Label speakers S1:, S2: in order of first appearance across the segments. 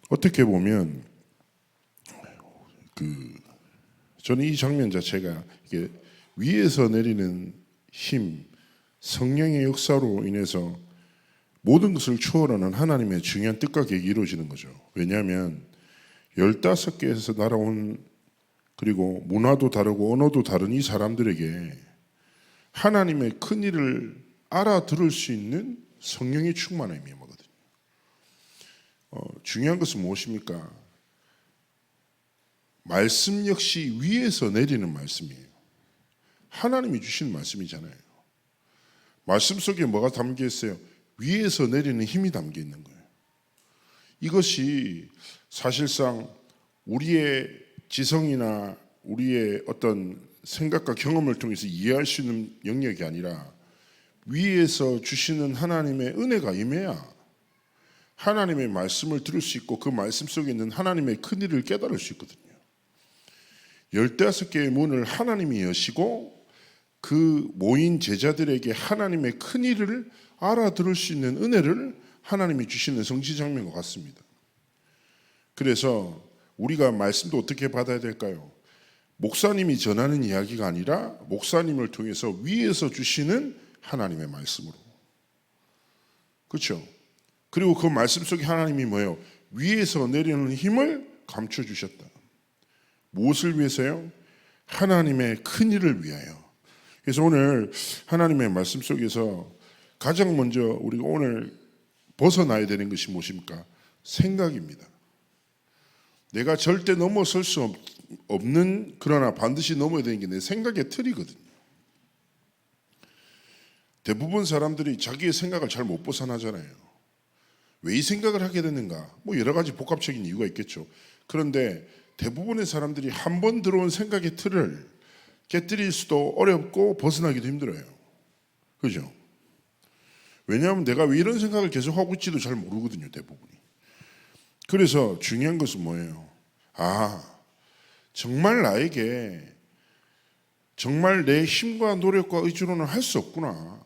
S1: 어떻게 보면 저는 이 장면 자체가 이게 위에서 내리는 힘, 성령의 역사로 인해서 모든 것을 초월하는 하나님의 중요한 뜻과 계획이 이루어지는 거죠. 왜냐하면 15개에서 날아온, 그리고 문화도 다르고 언어도 다른 이 사람들에게 하나님의 큰 일을 알아들을 수 있는 성령의 충만함이 임하거든요. 중요한 것은 무엇입니까? 말씀 역시 위에서 내리는 말씀이에요. 하나님이 주신 말씀이잖아요. 말씀 속에 뭐가 담겨 있어요? 위에서 내리는 힘이 담겨 있는 거예요. 이것이 사실상 우리의 지성이나 우리의 어떤 생각과 경험을 통해서 이해할 수 있는 영역이 아니라 위에서 주시는 하나님의 은혜가 임해야 하나님의 말씀을 들을 수 있고 그 말씀 속에 있는 하나님의 큰 일을 깨달을 수 있거든요. 15개의 문을 하나님이 여시고 그 모인 제자들에게 하나님의 큰 일을 알아들을 수 있는 은혜를 하나님이 주시는 성취장면과 같습니다. 그래서 우리가 말씀도 어떻게 받아야 될까요? 목사님이 전하는 이야기가 아니라 목사님을 통해서 위에서 주시는 하나님의 말씀으로. 그렇죠? 그리고 그 말씀 속에 하나님이 뭐예요? 위에서 내리는 힘을 감춰주셨다. 무엇을 위해서요? 하나님의 큰 일을 위하여. 그래서 오늘 하나님의 말씀 속에서 가장 먼저 우리가 오늘 벗어나야 되는 것이 무엇입니까? 생각입니다. 내가 절대 넘어설 수 없는, 그러나 반드시 넘어야 되는 게 내 생각의 틀이거든요. 대부분 사람들이 자기의 생각을 잘 못 벗어나잖아요. 왜 이 생각을 하게 됐는가? 뭐 여러 가지 복합적인 이유가 있겠죠. 그런데 대부분의 사람들이 한 번 들어온 생각의 틀을 깨뜨릴 수도 어렵고 벗어나기도 힘들어요. 그죠? 왜냐하면 내가 왜 이런 생각을 계속 하고 있지도 잘 모르거든요, 대부분이. 그래서 중요한 것은 뭐예요? 정말 나에게 정말 내 힘과 노력과 의지로는 할 수 없구나.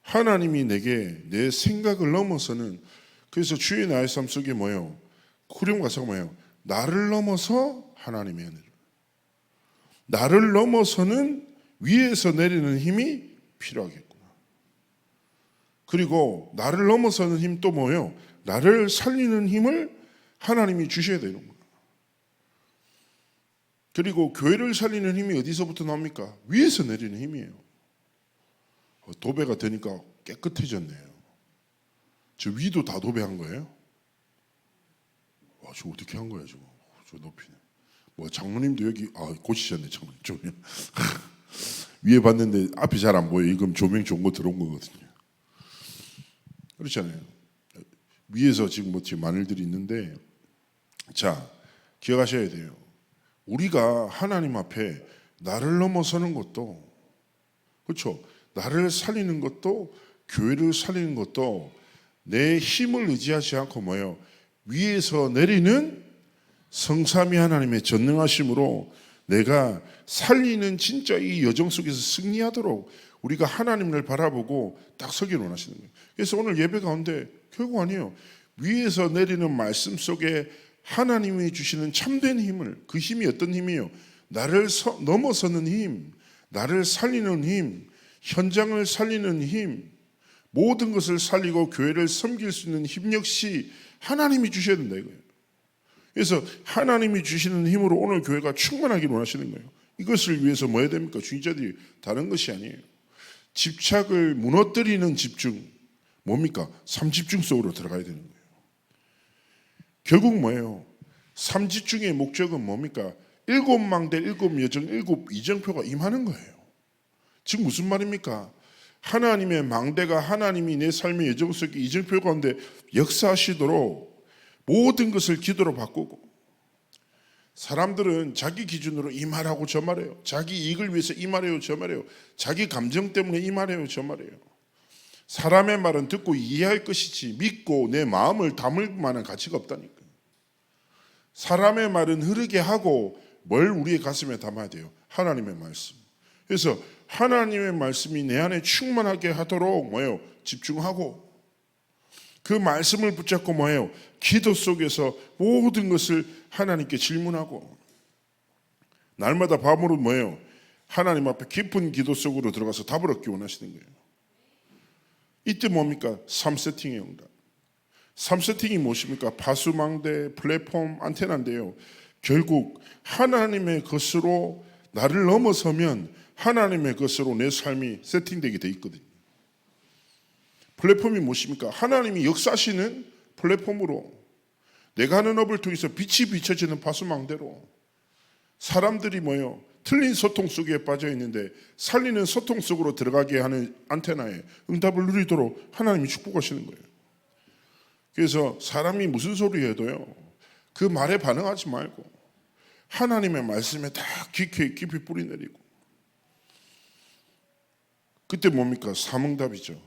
S1: 하나님이 내게 내 생각을 넘어서는, 그래서 주의 나의 삶 속에 뭐예요? 후렴 가사가 뭐예요? 나를 넘어서 하나님의 은혜를, 나를 넘어서는 위에서 내리는 힘이 필요하겠구나. 그리고 나를 넘어서는 힘 또 뭐예요? 나를 살리는 힘을 하나님이 주셔야 되는구나. 그리고 교회를 살리는 힘이 어디서부터 나옵니까? 위에서 내리는 힘이에요. 도배가 되니까 깨끗해졌네요. 저 위도 다 도배한 거예요? 와, 저 어떻게 한 거야, 저거? 저 높이네. 뭐 장로님도 여기 고치셨네, 장로님. 조명 위에 봤는데 앞이 잘 안 보여. 이건 조명 좋은 거 들어온 거거든요. 그렇잖아요. 위에서 지금 마늘들이 있는데, 자, 기억하셔야 돼요. 우리가 하나님 앞에 나를 넘어서는 것도, 그렇죠? 나를 살리는 것도, 교회를 살리는 것도 내 힘을 의지하지 않고 뭐예요? 위에서 내리는 성삼위 하나님의 전능하심으로 내가 살리는 진짜 이 여정 속에서 승리하도록 우리가 하나님을 바라보고 딱 서기를 원하시는 거예요. 그래서 오늘 예배 가운데 결국 아니에요. 위에서 내리는 말씀 속에 하나님이 주시는 참된 힘을, 그 힘이 어떤 힘이에요? 나를 넘어서는 힘, 나를 살리는 힘, 현장을 살리는 힘, 모든 것을 살리고 교회를 섬길 수 있는 힘 역시 하나님이 주셔야 된다 이거예요. 그래서 하나님이 주시는 힘으로 오늘 교회가 충만하기를 원하시는 거예요. 이것을 위해서 뭐 해야 됩니까? 주의자들이 다른 것이 아니에요. 집착을 무너뜨리는 집중, 뭡니까? 삼집중 속으로 들어가야 되는 거예요. 결국 뭐예요? 삼집중의 목적은 뭡니까? 7망대 7여정 7이정표가 임하는 거예요. 지금 무슨 말입니까? 하나님의 망대가 하나님이 내 삶의 여정 속에 이정표 가운데 역사하시도록 모든 것을 기도로 바꾸고, 사람들은 자기 기준으로 이 말하고 저 말해요. 자기 이익을 위해서 이 말해요 저 말해요. 자기 감정 때문에 이 말해요 저 말해요. 사람의 말은 듣고 이해할 것이지 믿고 내 마음을 담을 만한 가치가 없다니까. 사람의 말은 흐르게 하고 뭘 우리의 가슴에 담아야 돼요? 하나님의 말씀. 그래서 하나님의 말씀이 내 안에 충만하게 하도록 뭐예요? 집중하고, 그 말씀을 붙잡고 뭐예요? 기도 속에서 모든 것을 하나님께 질문하고 날마다 밤으로 뭐예요? 하나님 앞에 깊은 기도 속으로 들어가서 답을 얻기 원하시는 거예요. 이때 뭡니까? 3세팅의 응답. 3세팅이 무엇입니까? 파수망대, 플랫폼, 안테나인데요. 결국 하나님의 것으로 나를 넘어서면 하나님의 것으로 내 삶이 세팅되게 돼 있거든요. 플랫폼이 무엇입니까? 하나님이 역사하시는 플랫폼으로 내가 하는 업을 통해서 빛이 비춰지는 파수망대로 사람들이 뭐예요? 틀린 소통 속에 빠져 있는데 살리는 소통 속으로 들어가게 하는 안테나에 응답을 누리도록 하나님이 축복하시는 거예요. 그래서 사람이 무슨 소리 해도요, 그 말에 반응하지 말고 하나님의 말씀에 다 깊이 뿌리 내리고, 그때 뭡니까? 삼응답이죠.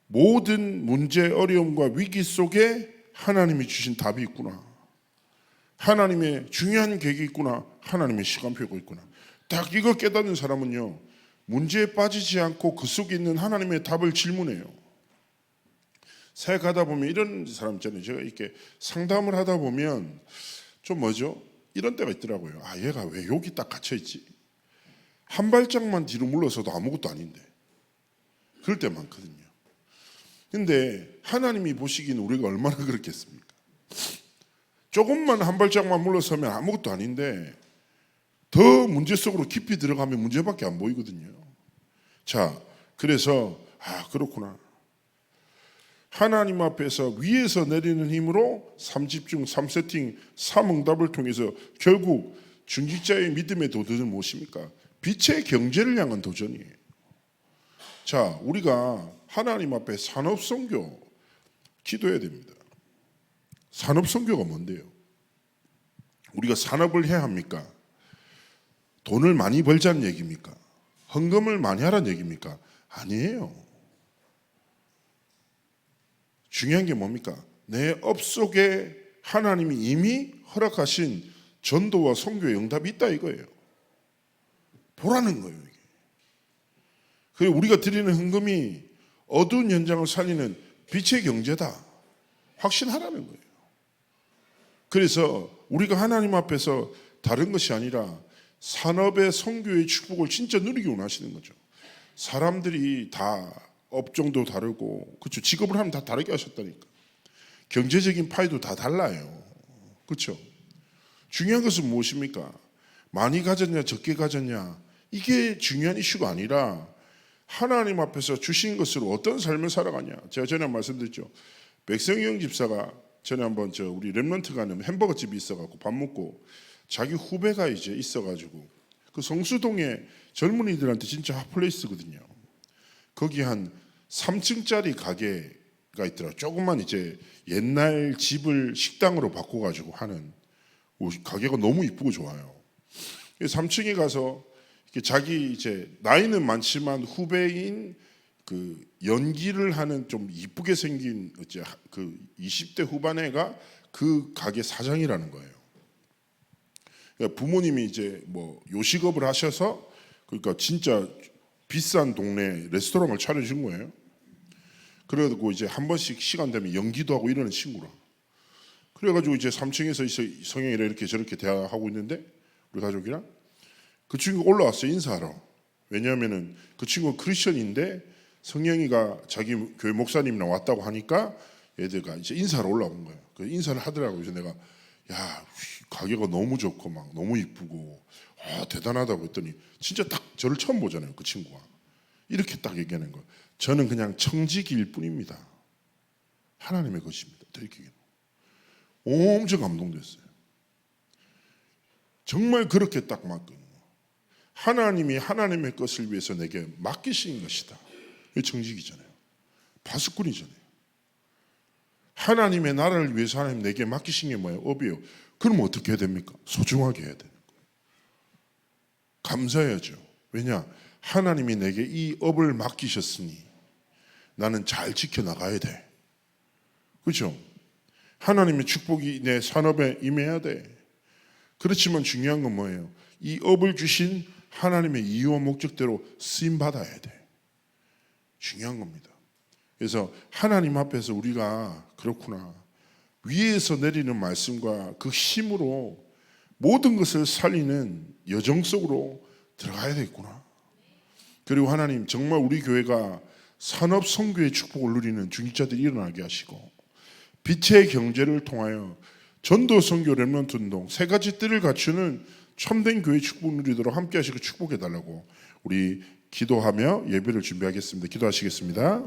S1: 모든 문제, 어려움과 위기 속에 하나님이 주신 답이 있구나, 하나님의 중요한 계획이 있구나, 하나님의 시간표가 있구나. 딱 이거 깨닫는 사람은요, 문제에 빠지지 않고 그 속에 있는 하나님의 답을 질문해요. 생각하다 보면 이런 사람 있잖아요. 제가 이렇게 상담을 하다 보면 좀 뭐죠? 이런 때가 있더라고요. 아, 얘가 왜 여기 딱 갇혀있지? 한 발짝만 뒤로 물러서도 아무것도 아닌데. 그럴 때 많거든요. 근데 하나님이 보시기엔 우리가 얼마나 그렇겠습니까? 조금만 한 발짝만 물러서면 아무것도 아닌데 더 문제 속으로 깊이 들어가면 문제밖에 안 보이거든요. 자, 그래서 그렇구나. 하나님 앞에서 위에서 내리는 힘으로 3집중, 3세팅, 3응답을 통해서 결국 중직자의 믿음의 도전은 무엇입니까? 빛의 경제를 향한 도전이에요. 자, 우리가 하나님 앞에 산업선교 기도해야 됩니다. 산업선교가 뭔데요? 우리가 산업을 해야 합니까? 돈을 많이 벌자는 얘기입니까? 헌금을 많이 하라는 얘기입니까? 아니에요. 중요한 게 뭡니까? 내 업 속에 하나님이 이미 허락하신 전도와 선교의 응답이 있다 이거예요. 보라는 거예요. 이게. 그리고 우리가 드리는 헌금이 어두운 현장을 살리는 빛의 경제다, 확신하라는 거예요. 그래서 우리가 하나님 앞에서 다른 것이 아니라 산업의 선교의 축복을 진짜 누리기 원하시는 거죠. 사람들이 다 업종도 다르고, 그렇죠. 직업을 하면 다 다르게 하셨다니까. 경제적인 파이도 다 달라요. 그렇죠. 중요한 것은 무엇입니까? 많이 가졌냐 적게 가졌냐, 이게 중요한 이슈가 아니라 하나님 앞에서 주신 것으로 어떤 삶을 살아가냐. 제가 전에 말씀드렸죠. 백성영 집사가 전에 한번 우리 렘넌트 가는 햄버거 집이 있어가지고 밥 먹고 자기 후배가 이제 있어가지고 그 성수동에 젊은이들한테 진짜 핫플레이스거든요. 거기 한 3층짜리 가게가 있더라. 조금만 이제 옛날 집을 식당으로 바꿔가지고 하는 가게가 너무 이쁘고 좋아요. 3층에 가서 자기 이제 나이는 많지만 후배인 그 연기를 하는 좀 이쁘게 생긴 이제 그 20대 후반 애가 그 가게 사장이라는 거예요. 그러니까 부모님이 이제 뭐 요식업을 하셔서 그러니까 진짜 비싼 동네 레스토랑을 차려준 거예요. 그래가지고 이제 한 번씩 시간 되면 연기도 하고 이러는 친구라. 그래가지고 이제 3층에서 성형이랑 이렇게 저렇게 대화하고 있는데 우리 가족이랑 그 친구가 올라왔어요. 인사하러. 왜냐하면은 그 친구가 크리스천인데 성형이가 자기 교회 목사님이랑 왔다고 하니까 애들가 이제 인사하러 올라온 거예요. 그 인사를 하더라고요. 그래서 내가 야, 가게가 너무 좋고 막 너무 이쁘고 대단하다고 했더니 진짜 딱 저를 처음 보잖아요. 그 친구가 이렇게 딱 얘기하는 거예요. 저는 그냥 청지기일 뿐입니다. 하나님의 것입니다. 이렇게 엄청 감동됐어요. 정말 그렇게 딱 맞거든요. 하나님이 하나님의 것을 위해서 내게 맡기신 것이다. 이게 청지기잖아요. 파수꾼이잖아요. 하나님의 나라를 위해서 하나님 내게 맡기신 게 뭐예요? 업이에요. 그럼 어떻게 해야 됩니까? 소중하게 해야 되는 거예요. 감사해야죠. 왜냐? 하나님이 내게 이 업을 맡기셨으니 나는 잘 지켜나가야 돼. 그렇죠? 하나님의 축복이 내 산업에 임해야 돼. 그렇지만 중요한 건 뭐예요? 이 업을 주신 하나님의 이유와 목적대로 쓰임받아야 돼. 중요한 겁니다. 그래서 하나님 앞에서 우리가 그렇구나, 위에서 내리는 말씀과 그 힘으로 모든 것을 살리는 여정 속으로 들어가야 되겠구나. 그리고 하나님, 정말 우리 교회가 산업 선교의 축복을 누리는 중직자들이 일어나게 하시고, 빛의 경제를 통하여 전도 선교 렘넌트 운동 세 가지 뜰을 갖추는 참된 교회 축복 누리도록 함께 하시고 축복해 달라고 우리 기도하며 예배를 준비하겠습니다. 기도하시겠습니다.